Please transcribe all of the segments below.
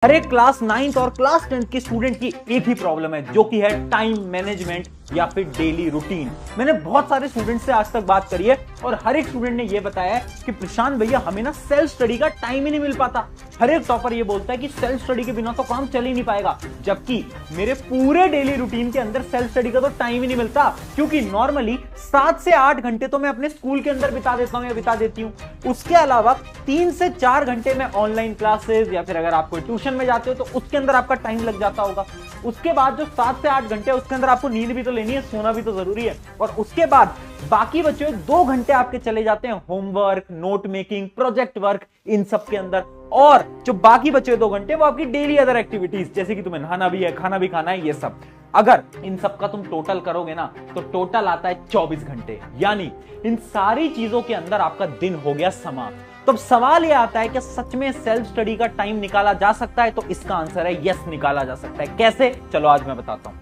हर एक class 9th और class 10th के स्टूडेंट की एक ही प्रॉब्लम है जो कि है टाइम मैनेजमेंट या फिर डेली रूटीन। मैंने बहुत सारे स्टूडेंट से आज तक बात करी है और हर एक स्टूडेंट ने यह बताया है कि प्रशांत भैया हमें ना सेल्फ स्टडी का टाइम ही नहीं मिल पाता। हर एक टॉपर ये बोलता है कि सेल्फ स्टडी के बिना तो काम चल ही नहीं पाएगा, जबकि मेरे पूरे डेली रूटीन के अंदर सेल्फ स्टडी का तो टाइम ही नहीं मिलता, क्योंकि नॉर्मली 7 से 8 घंटे तो मैं अपने स्कूल के अंदर बिता देता हूं या बिता देती हूं। उसके अलावा 3 से 4 घंटे में ऑनलाइन क्लासेस या फिर अगर आप कोई ट्यूशन में जाते हो तो उसके अंदर आपका टाइम लग जाता होगा। उसके बाद जो 7 से 8 घंटे उसके अंदर आपको नींद भी तो लेनी है, सोना भी तो जरूरी है। और उसके बाद बाकी बचे हुए 2 घंटे आपके चले जाते हैं homework, note making, project work, इन सब के अंदर। और जो बाकी बचे 2 घंटे वो आपकी डेली अदर एक्टिविटीज, जैसे कि तुम्हें नहाना भी है, खाना भी खाना है, ये सब। अगर इन सब का तुम टोटल करोगे ना तो टोटल आता है 24 घंटे। यानी इन सारी चीजों के अंदर आपका दिन हो गया समाप्त। तो अब सवाल यह आता है कि सच में सेल्फ स्टडी का टाइम निकाला जा सकता है? तो इसका आंसर है यस, निकाला जा सकता है। कैसे? चलो आज मैं बताता हूं।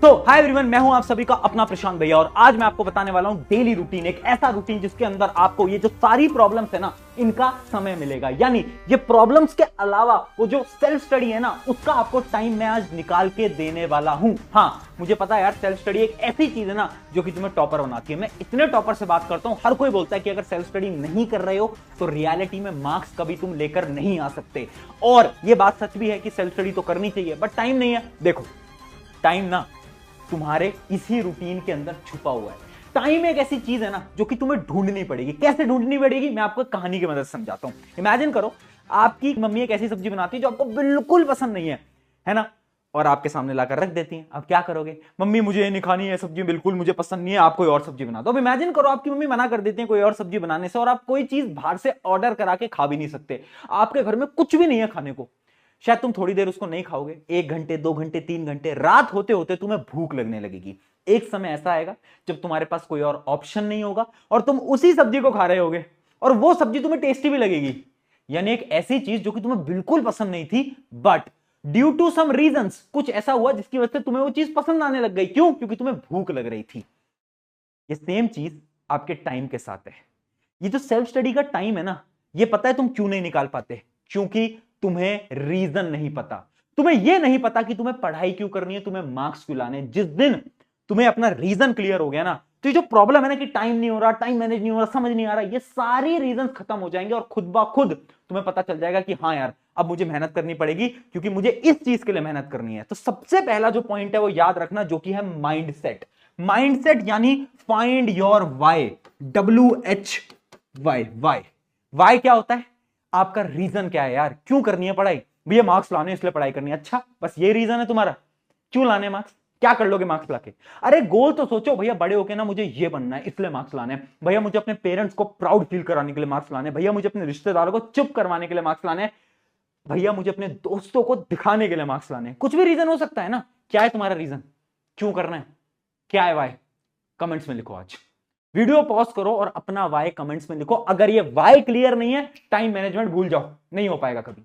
तो हाय एवरीवन, मैं हूं आप सभी का अपना प्रशांत भैया और आज मैं आपको बताने वाला हूं डेली रूटीन, एक ऐसा रूटीन जिसके अंदर आपको ये जो सारी प्रॉब्लम्स है ना इनका समय मिलेगा। यानी ये प्रॉब्लम्स के अलावा वो जो सेल्फ स्टडी है ना उसका आपको टाइम मैं आज निकाल के देने वाला हूं। हाँ, मुझे पता है यार, सेल्फ स्टडी एक ऐसी चीज है ना जो कि तुम्हें टॉपर बनाती है। मैं इतने टॉपर से बात करता हूं, हर कोई बोलता है कि अगर सेल्फ स्टडी नहीं कर रहे हो तो रियलिटी में मार्क्स कभी तुम लेकर नहीं आ सकते। और ये बात सच भी है कि सेल्फ स्टडी तो करनी चाहिए, बट टाइम नहीं है। देखो, टाइम ना तुम्हारे इसी रूटीन के अंदर छुपा हुआ है। टाइम एक ऐसी चीज है ना जो कि तुम्हें ढूंढनी पड़ेगी। कैसे ढूंढनी पड़ेगी, मैं आपको कहानी की मदद से समझाता हूं। इमेजिन करो, आपकी मम्मी एक ऐसी सब्जी बनाती है जो आपको बिल्कुल पसंद नहीं है ना, और आपके सामने लाकर रख देती हैं। अब क्या करोगे? मम्मी मुझे ये नहीं खानी है सब्जी, बिल्कुल मुझे पसंद नहीं है, आप कोई और सब्जी बना दो। अब इमेजिन करो आपकी मम्मी मना कर देती है कोई और सब्जी बनाने से और आप कोई चीज बाहर से ऑर्डर करा के खा भी नहीं सकते। आपके घर में कुछ भी नहीं है खाने को। शायद तुम थोड़ी देर उसको नहीं खाओगे, 1 घंटे, 2 घंटे, 3 घंटे, रात होते होते तुम्हें भूख लगने लगेगी। एक समय ऐसा आएगा जब तुम्हारे पास कोई और ऑप्शन नहीं होगा और तुम उसी सब्जी को खा रहे होगे और वो सब्जी तुम्हें टेस्टी भी लगेगी। यानी एक ऐसी चीज जो कि तुम्हें बिल्कुल पसंद नहीं थी, but due to some reasons कुछ ऐसा हुआ जिसकी वजह से तुम्हें वो चीज पसंद आने लग गई। क्यों? क्योंकि तुम्हें भूख लग रही थी। ये सेम चीज आपके टाइम के साथ है। ये जो सेल्फ स्टडी का टाइम है ना, ये पता है तुम क्यों नहीं निकाल पाते? क्योंकि तुम्हें रीजन नहीं पता। तुम्हें यह नहीं पता कि तुम्हें पढ़ाई क्यों करनी है, तुम्हें मार्क्स क्यों लाने। जिस दिन तुम्हें अपना रीजन क्लियर हो गया ना, तो ये जो प्रॉब्लम है ना कि टाइम नहीं हो रहा, टाइम मैनेज नहीं हो रहा, समझ नहीं आ रहा, ये सारी रीजन खत्म हो जाएंगे और खुद ब खुद तुम्हें पता चल जाएगा कि हाँ यार, अब मुझे मेहनत करनी पड़ेगी क्योंकि मुझे इस चीज के लिए मेहनत करनी है। तो सबसे पहला जो पॉइंट है वो याद रखना, जो कि है माइंडसेट। माइंडसेट यानी find your why, WHY। Why क्या होता है? आपका रीजन क्या है यार, क्यों करनी है पढ़ाई? भैया मार्क्स लाने इसलिए पढ़ाई करनी है। अच्छा, बस ये रीजन है तुम्हारा? क्यों लाने मार्क्स? क्या कर लोगे मार्क्स लाके? अरे गोल तो सोचो, भैया बड़े होके ना मुझे ये बनना है इसलिए मार्क्स लाने, भैया मुझे अपने पेरेंट्स को प्राउड फील कराने के लिए मार्क्स लाने, भैया मुझे अपने रिश्तेदारों को चुप करवाने के लिए मार्क्स लाने, भैया मुझे अपने दोस्तों को दिखाने के लिए मार्क्स लाने। कुछ भी रीजन हो सकता है ना। क्या है तुम्हारा रीजन? क्यों करना है? क्या है वाई? कमेंट्स में लिखो। आज वीडियो पॉज करो और अपना वाई कमेंट्स में लिखो। अगर ये वाई क्लियर नहीं है, टाइम मैनेजमेंट भूल जाओ, नहीं हो पाएगा कभी।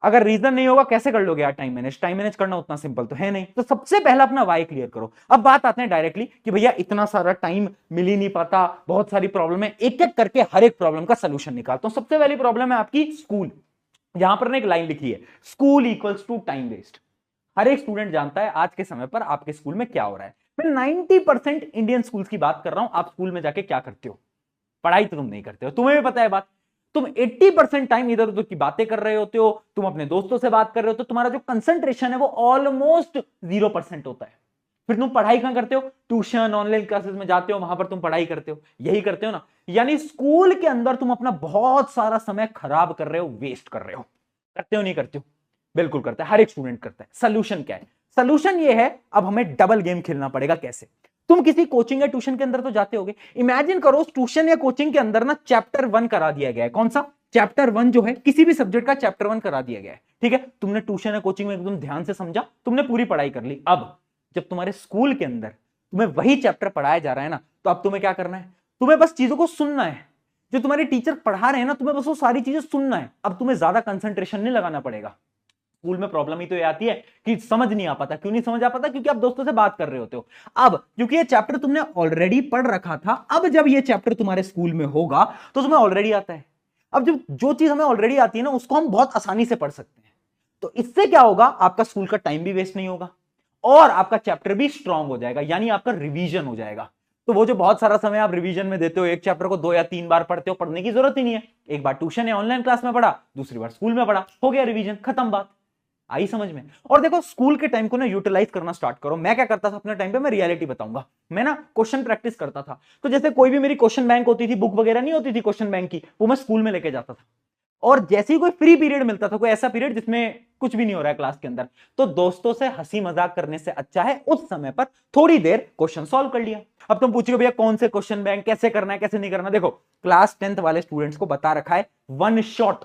अगर रीजन नहीं होगा कैसे कर लोगे यार टाइम मैनेज? टाइम मैनेज करना उतना सिंपल तो है नहीं। तो सबसे पहला अपना वाई क्लियर करो। अब बात आते हैं डायरेक्टली कि भैया इतना सारा टाइम मिल ही नहीं पाता, बहुत सारी प्रॉब्लम है, एक एक करके हर एक प्रॉब्लम का सोल्यूशन निकालता हूं। सबसे पहली प्रॉब्लम है आपकी स्कूल। यहां पर एक लाइन लिखी है, school equals to time waste. हर एक स्टूडेंट जानता है आज के समय पर आपके स्कूल में क्या हो रहा है। मैं 90% इंडियन स्कूल्स की बात कर रहा हूं। आप स्कूल में जाके क्या करते हो? पढ़ाई तो तुम नहीं करते हो, तुम्हें भी पता है बात। तुम 80% टाइम इधर उधर की बातें कर रहे होते हो, तुम अपने दोस्तों से बात कर रहे हो, तो तुम्हारा जो कंसंट्रेशन है वो ऑलमोस्ट 0% होता है। फिर तुम पढ़ाई कहां करते हो? ट्यूशन, ऑनलाइन क्लासेस में जाते हो, वहां पर तुम पढ़ाई करते हो। यही करते हो ना। यानी स्कूल के अंदर तुम अपना बहुत सारा समय खराब कर रहे हो, वेस्ट कर रहे हो। करते हो नहीं करते हो? बिल्कुल करता है, हर एक स्टूडेंट करता है। सोल्यूशन क्या है? सोल्यूशन ये है, अब हमें डबल गेम खेलना पड़ेगा। कैसे? तुम किसी कोचिंग या ट्यूशन के अंदर तो जाते होगे। इमेजिन करो ट्यूशन या कोचिंग के अंदर ना चैप्टर 1 करा दिया गया है। कौन सा? चैप्टर 1 जो है किसी भी सब्जेक्ट का चैप्टर 1 करा दिया गया है। ठीक है, तुमने ट्यूशन या कोचिंग में एकदम ध्यान से समझा, तुमने पूरी पढ़ाई कर ली। अब जब तुम्हारे स्कूल के अंदर तुम्हें वही चैप्टर पढ़ाया जा रहा है ना, तो अब तुम्हें क्या करना है? तुम्हें बस चीजों को सुनना है। जो तुम्हारे टीचर पढ़ा रहे हैं ना, तुम्हें बस वो सारी चीजें सुनना है। अब तुम्हें ज्यादा कंसंट्रेशन नहीं लगाना पड़ेगा। स्कूल में प्रॉब्लम ही तो ये आती है कि समझ नहीं आ पाता। क्यों नहीं समझ आ पाता? क्योंकि आप दोस्तों से बात कर रहे होते हो। अब क्योंकि ये चैप्टर तुमने ऑलरेडी पढ़ रखा था, अब जब ये चैप्टर तुम्हारे स्कूल में होगा तो तुम्हें ऑलरेडी आता है। अब जो चीज हमें ऑलरेडी आती है ना, उसको हम बहुत आसानी से पढ़ सकते हैं। तो इससे क्या होगा, आपका स्कूल का टाइम भी वेस्ट नहीं होगा और आपका चैप्टर भी स्ट्रांग हो जाएगा, यानी आपका रिवीजन हो जाएगा। तो वो जो बहुत सारा समय आप रिवीजन में देते हो, एक चैप्टर को 2 या 3 बार पढ़ते हो, पढ़ने की जरूरत ही नहीं है। एक बार ट्यूशन या ऑनलाइन क्लास में पढ़ा, दूसरी बार स्कूल में पढ़ा, हो गया रिवीजन, खत्म बात। आई समझ में? और देखो, स्कूल के टाइम को ना यूटिलाइज करना स्टार्ट करो। मैं क्या करता था अपने टाइम पे, मैं रियलिटी बताऊंगा। मैं ना क्वेश्चन प्रैक्टिस करता था। तो जैसे कोई भी मेरी क्वेश्चन बैंक होती थी, बुक वगैरह नहीं होती थी क्वेश्चन बैंक की, वो मैं स्कूल में लेके जाता था। और जैसे ही कोई फ्री पीरियड मिलता था, कोई ऐसा पीरियड जिसमें कुछ भी नहीं हो रहा है क्लास के अंदर, तो दोस्तों से हंसी मजाक करने से अच्छा है उस समय पर थोड़ी देर क्वेश्चन सॉल्व कर लिया। अब तुम पूछोगे भैया कौन से क्वेश्चन बैंक, कैसे करना है, कैसे नहीं करना। देखो, क्लास 10th वाले स्टूडेंट्स को बता रखा है, वन शॉट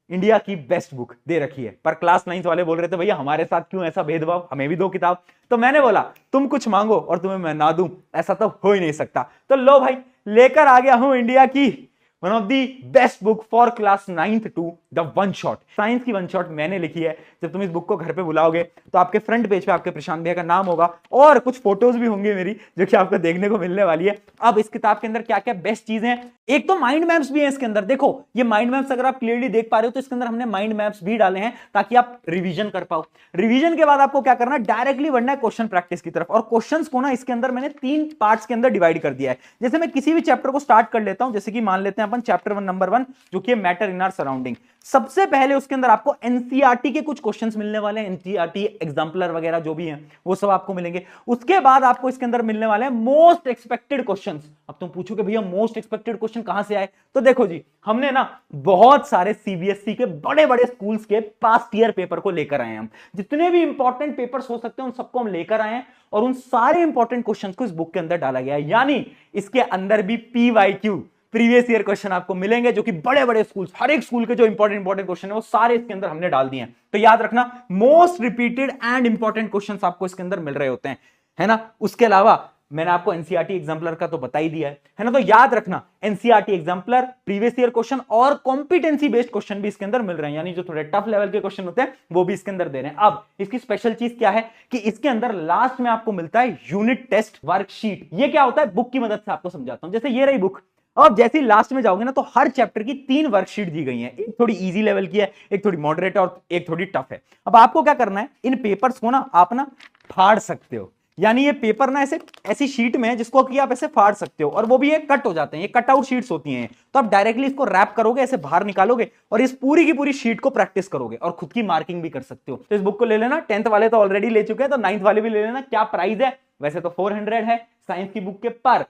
इंडिया की बेस्ट बुक दे रखी है। पर क्लास 9th वाले बोल रहे थे भैया हमारे साथ क्यों ऐसा भेदभाव, हमें भी दो किताब। तो मैंने बोला तुम कुछ मांगो और तुम्हें मैं ना दूं, ऐसा तो हो ही नहीं सकता। तो लो भाई, लेकर आ गया हूं इंडिया की one of the best book for class 9th to the one shot. Science की वन शॉट मैंने लिखी है। जब तुम इस बुक को घर पे बुलाओगे तो आपके फ्रंट पेज पे आपके प्रशांत भैया का नाम होगा और कुछ फोटोज भी होंगी मेरी, जो कि आपको देखने को मिलने वाली है। अब इस किताब के अंदर क्या क्या बेस्ट चीजें हैं, एक तो माइंड मैप्स भी है इसके अंदर। देखो, ये माइंड मैप्स अगर आप क्लियरली देख पा रहे हो तो इसके अंदर हमने माइंड मैप्स भी डाले हैं ताकि आप रिवीजन कर पाओ। रिवीजन के बाद आपको क्या करना है, डायरेक्टली बढ़ना है क्वेश्चन प्रैक्टिस की तरफ। और क्वेश्चंस को ना इसके अंदर मैंने 3 पार्ट्स के अंदर डिवाइड कर दिया है। जैसे मैं किसी भी चैप्टर को स्टार्ट कर लेता हूं, जैसे कि मान लेते हैं अपन चैप्टर 1 नंबर 1, जो कि मैटर इन आवर सराउंडिंग। सबसे पहले उसके अंदर आपको एनसीईआरटी के कुछ क्वेश्चंस मिलने वाले हैं, एनसीईआरटी एग्जाम्पलर वगैरह जो भी हैं वो सब आपको मिलेंगे। उसके बाद आपको इसके अंदर मिलने वाले हैं मोस्ट एक्सपेक्टेड क्वेश्चंस। अब तुम पूछोगे भैया मोस्ट एक्सपेक्टेड क्वेश्चन कहां से आए, तो देखो जी, हमने ना बहुत सारे सीबीएसई के बड़े बड़े स्कूल्स के पास्ट ईयर पेपर को लेकर आए हैं। हम जितने भी इंपॉर्टेंट पेपर्स हो सकते हैं उन सबको हम लेकर आए हैं और उन सारे इंपॉर्टेंट क्वेश्चंस को इस बुक के अंदर डाला गया है। यानी इसके अंदर भी पीवाईक्यू, प्रीवियस ईयर क्वेश्चन आपको मिलेंगे, जो कि बड़े बड़े स्कूल, हर एक स्कूल के जो इंपॉर्टेंट क्वेश्चन है वो सारे इसके अंदर हमने डाल दिए हैं। तो याद रखना, most repeated and important questions आपको इसके अंदर मिल रहे होते हैं, है ना। उसके अलावा मैंने आपको एनसीईआरटी एग्जाम्पलर का तो बता ही दिया है ना। तो याद रखना, NCERT exemplar, previous year question और कॉम्पिटेंसी बेस्ड क्वेश्चन भी इसके अंदर मिल रहे हैं, यानी जो थोड़े टफ लेवल के क्वेश्चन होते हैं वो भी इसके अंदर दे रहे हैं। अब इसकी स्पेशल चीज क्या है कि इसके अंदर लास्ट में आपको मिलता है यूनिट टेस्ट वर्कशीट। ये क्या होता है, बुक की मदद से आपको समझाता हूं। जैसे ये रही बुक, और जैसे ही लास्ट में जाओगे ना तो हर चैप्टर की 3 वर्कशीट दी गई हैं। एक थोड़ी इजी लेवल की है, एक थोड़ी मॉडरेट और एक थोड़ी टफ है। अब आपको क्या करना है, इन पेपर्स को ना आप ना फाड़ सकते हो, यानी ये पेपर ना ऐसे ऐसी शीट में है जिसको कि आप ऐसे फाड़ सकते हो, और वो भी ये कट हो जाते हैं, ये कट आउट शीट्स होती हैं। तो आप डायरेक्टली इसको रैप करोगे, ऐसे बाहर निकालोगे और इस पूरी की पूरी शीट को प्रैक्टिस करोगे और खुद की मार्किंग भी कर सकते हो। तो इस बुक को ले लेना, 10th वाले तो ऑलरेडी ले चुके हैं, तो 9th वाले भी ले लेना। क्या प्राइस है, वैसे तो 400 है साइंस की बुक के, पर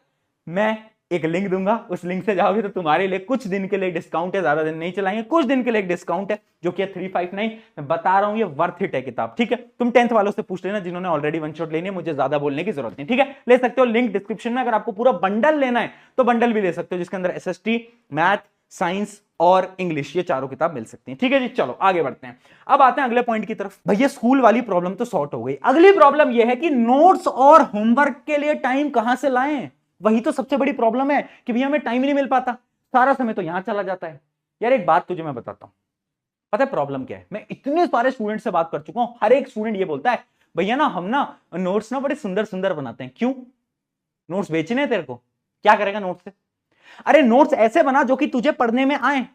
मैं एक लिंक दूंगा, उस लिंक से जाओगे तो तुम्हारे लिए कुछ दिन के लिए डिस्काउंट है, ज्यादा दिन नहीं चलाएंगे, कुछ दिन के लिए एक डिस्काउंट है जो कि 359। मैं बता रहा हूं ये वर्थ इट है किताब, ठीक है। तुम 10th वालों से पूछ लेना जिन्होंने ऑलरेडी वन शॉट लेनी है, मुझे ज्यादा बोलने की जरूरत नहीं, ठीक है। ले सकते हो, लिंक डिस्क्रिप्शन में। अगर आपको पूरा बंडल लेना है तो बंडल भी ले सकते हो, जिसके अंदर एसएसटी, मैथ, साइंस और इंग्लिश, ये चारों किताब मिल सकती हैं, ठीक है जी। चलो आगे बढ़ते हैं, अब आते हैं अगले पॉइंट की तरफ। भैया स्कूल वाली प्रॉब्लम तो सॉर्ट हो गई, अगली प्रॉब्लम यह है कि नोट्स और होमवर्क के लिए टाइम कहां से लाएं। वही तो सबसे बड़ी प्रॉब्लम है कि भैया हमें टाइम ही नहीं मिल पाता, सारा समय तो यहां चला जाता है। यार एक बात तुझे मैं बताता हूं, पता है प्रॉब्लम क्या है। मैं इतने सारे स्टूडेंट से बात कर चुका हूं, हर एक स्टूडेंट ये बोलता है भैया ना हम ना नोट्स ना बड़े सुंदर सुंदर बनाते हैं। क्यों, नोट्स बेचने हैं तेरे को, क्या करेगा नोट्स से। अरे नोट्स ऐसे बना जो कि तुझे पढ़ने में आए।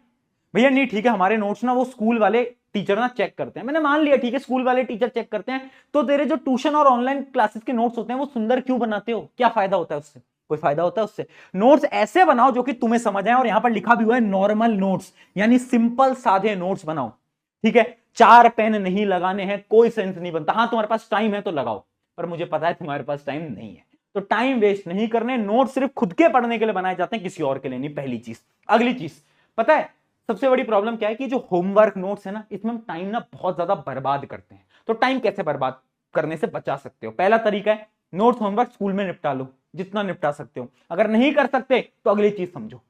भैया नहीं ठीक है, हमारे नोट्स ना वो स्कूल वाले टीचर ना चेक करते हैं। मैंने मान लिया ठीक है, स्कूल वाले टीचर चेक करते हैं, तो तेरे जो ट्यूशन और ऑनलाइन क्लासेस के नोट्स होते हैं वो सुंदर क्यों बनाते हो, क्या फायदा होता है उससे, कोई फायदा होता है उससे। नोट्स ऐसे बनाओ जो कि तुम्हें समझ आए, और यहां पर लिखा भी हुआ है नॉर्मल नोट्स, यानी सिंपल सादे नोट्स बनाओ, ठीक है। 4 पेन नहीं लगाने हैं, कोई सेंस नहीं बनता। हाँ तुम्हारे पास टाइम है तो लगाओ, पर मुझे पता है तुम्हारे पास टाइम नहीं है, तो टाइम वेस्ट नहीं करने। नोट्स सिर्फ खुद के पढ़ने के लिए बनाए जाते हैं, किसी और के लिए नहीं, पहली चीज। अगली चीज पता है सबसे बड़ी प्रॉब्लम क्या है कि जो होमवर्क नोट्स है ना, इसमें हम टाइम ना बहुत ज्यादा बर्बाद करते हैं। तो टाइम कैसे बर्बाद करने से बचा सकते हो, पहला तरीका है नोट्स होमवर्क स्कूल में निपटा लो, जितना निपटा सकते हो। अगर नहीं कर सकते तो अगली चीज समझो,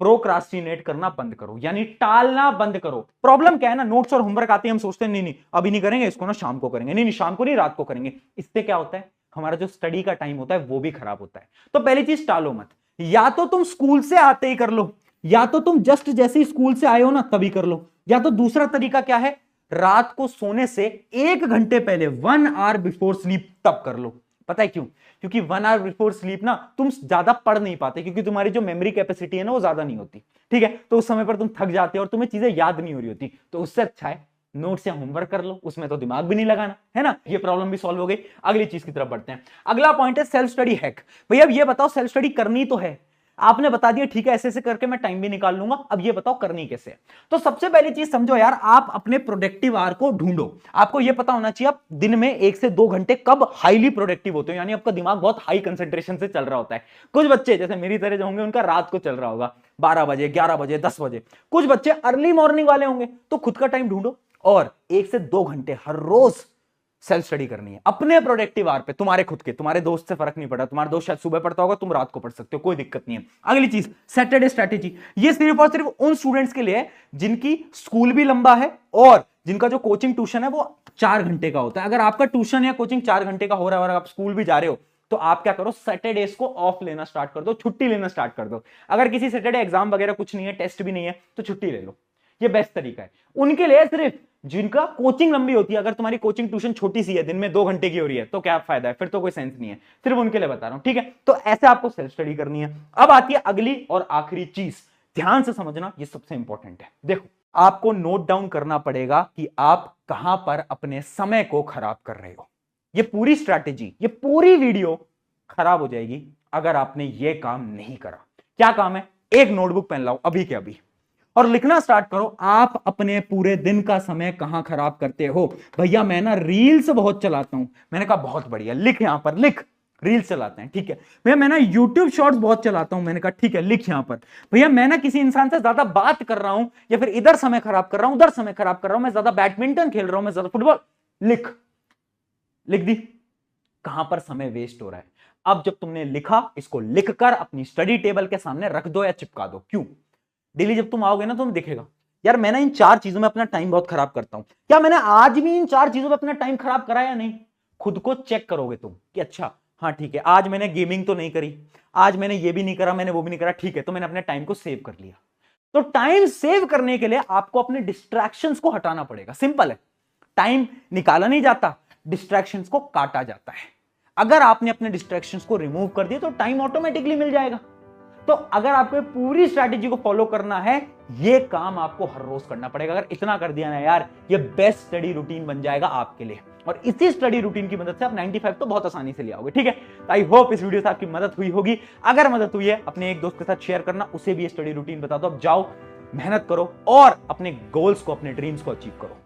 प्रोक्रास्टिनेट करना बंद करो, यानी टालना बंद करो। प्रॉब्लम क्या है ना, नोट्स और होमवर्क आते हैं, हम सोचते हैं नहीं नहीं अभी नहीं करेंगे, इसको ना शाम को करेंगे, नहीं नहीं शाम को नहीं रात को करेंगे। इससे क्या होता है, हमारा जो स्टडी का टाइम होता है वो भी खराब होता है। तो पहली चीज टालो मत, या तो तुम स्कूल से आते ही कर लो, या तो तुम जस्ट जैसे ही स्कूल से आए हो ना तभी कर लो, या तो दूसरा तरीका क्या है, रात को सोने से 1 घंटे पहले 1 आवर बिफोर स्लीप तब कर लो। पता है क्यों, क्योंकि 1 आवर बिफोर स्लीप ना तुम ज्यादा पढ़ नहीं पाते, क्योंकि तुम्हारी जो मेमोरी कैपेसिटी है ना वो ज्यादा नहीं होती, ठीक है। तो उस समय पर तुम थक जाते हो और तुम्हें चीजें याद नहीं हो रही होती। तो उससे अच्छा है नोट्स या होमवर्क कर लो, उसमें तो दिमाग भी नहीं लगाना है ना। ये प्रॉब्लम भी सॉल्व हो गई। अगली चीज की तरफ बढ़ते हैं। अगला पॉइंट है सेल्फ स्टडी हैक। भैया अब ये बताओ, सेल्फ स्टडी करनी तो है, आपने बता दिया ठीक है ऐसे ऐसे करके मैं टाइम भी निकाल लूंगा, अब ये बताओ करनी कैसे है। तो सबसे पहली चीज समझो यार, आप अपने प्रोडक्टिव आवर को ढूंढो। आपको ये पता होना चाहिए आप दिन में 1 से 2 घंटे कब हाईली प्रोडक्टिव होते हो, यानी आपका दिमाग बहुत हाई कंसंट्रेशन से चल रहा होता है। कुछ बच्चे जैसे मेरी तरह जो होंगे उनका रात को चल रहा होगा 12 बजे, 11 बजे, 10 बजे। कुछ बच्चे अर्ली मॉर्निंग वाले होंगे। तो खुद का टाइम ढूंढो और 1 से 2 घंटे हर रोज सेल्फ स्टडी करनी है अपने प्रोडक्टिव आवर पे। तुम्हारे खुद के, तुम्हारे दोस्त से फर्क नहीं पड़ा, तुम्हारा दोस्त शायद सुबह पढ़ता होगा, तुम रात को पढ़ सकते हो, कोई दिक्कत नहीं है। अगली चीज सैटरडे स्ट्रैटेजी। ये सिर्फ और सिर्फ उन स्टूडेंट्स के लिए है जिनकी स्कूल भी लंबा है और जिनका जो कोचिंग ट्यूशन है वो 4 घंटे का होता है। अगर आपका ट्यूशन या कोचिंग 4 घंटे का हो रहा है और आप स्कूल भी जा रहे हो तो आप क्या करो, सैटरडेज को ऑफ लेना स्टार्ट कर दो, छुट्टी लेना स्टार्ट कर दो। अगर किसी सैटरडे एग्जाम वगैरह कुछ नहीं है, टेस्ट भी नहीं है, तो छुट्टी ले लो। ये बेस्ट तरीका है उनके लिए, सिर्फ जिनका कोचिंग लंबी होती है। अगर तुम्हारी कोचिंग ट्यूशन छोटी सी है, दिन में 2 घंटे की हो रही है, तो क्या फायदा है, फिर तो कोई सेंस नहीं है। सिर्फ उनके लिए बता रहा हूं, ठीक है। तो ऐसे आपको सेल्फ स्टडी करनी है। अब आती है अगली और आखिरी चीज, ध्यान से समझना, ये सबसे इंपॉर्टेंट है। देखो, आपको नोट डाउन करना पड़ेगा कि आप कहां पर अपने समय को खराब कर रहे हो। ये पूरी स्ट्रैटेजी, ये पूरी वीडियो खराब हो जाएगी अगर आपने ये काम नहीं करा। क्या काम है? एक नोटबुक पेन लाओ अभी के अभी और लिखना स्टार्ट करो, आप अपने पूरे दिन का समय कहां खराब करते हो। भैया मैं ना रील्स बहुत चलाता हूं। मैंने कहा बहुत बढ़िया, लिख यहां पर, लिख रील्स चलाते हैं, ठीक है। भैया मैं ना यूट्यूब शॉर्ट्स बहुत चलाता हूं। मैंने कहा ठीक है, लिख यहां पर। भैया मैं ना किसी इंसान से ज्यादा बात कर रहा हूं, या फिर इधर समय खराब कर रहा हूं, उधर समय खराब कर रहा हूं, मैं ज्यादा बैडमिंटन खेल रहा हूं, मैं ज्यादा फुटबॉल, लिख दी कहां पर समय वेस्ट हो रहा है। अब जब तुमने लिखा, इसको लिखकर अपनी स्टडी टेबल के सामने रख दो या चिपका दो। क्यों? डेली जब तुम आओगे ना, तुम दिखेगा यार मैं ना इन 4 चीजों में अपना टाइम बहुत खराब करता हूं। क्या मैंने आज भी इन 4 चीजों में अपना टाइम खराब करा या नहीं? खुद को चेक करोगे तुम कि अच्छा हाँ ठीक है, आज मैंने गेमिंग तो नहीं करी, आज मैंने ये भी नहीं करा, मैंने वो भी नहीं करा, ठीक है, तो मैंने अपने टाइम को सेव कर लिया। तो टाइम सेव करने के लिए आपको अपने डिस्ट्रैक्शंस को हटाना पड़ेगा। सिंपल है, टाइम निकाला नहीं जाता, डिस्ट्रैक्शंस को काटा जाता है। अगर आपने अपने डिस्ट्रैक्शंस को रिमूव कर दिया तो टाइम ऑटोमेटिकली मिल जाएगा। तो अगर आपको पूरी स्ट्रैटेजी को फॉलो करना है, ये काम आपको हर रोज करना पड़ेगा। अगर इतना कर दिया ना यार, ये बेस्ट स्टडी रूटीन बन जाएगा आपके लिए। और इसी स्टडी रूटीन की मदद से आप 95 तो बहुत आसानी से ले आओगे, ठीक है। आई होप इस वीडियो से आपकी मदद हुई होगी। अगर मदद हुई है, अपने एक दोस्त के साथ शेयर करना, उसे भी ये स्टडी रूटीन बता दो। अब जाओ, मेहनत करो और अपने गोल्स को, अपने ड्रीम्स को अचीव करो।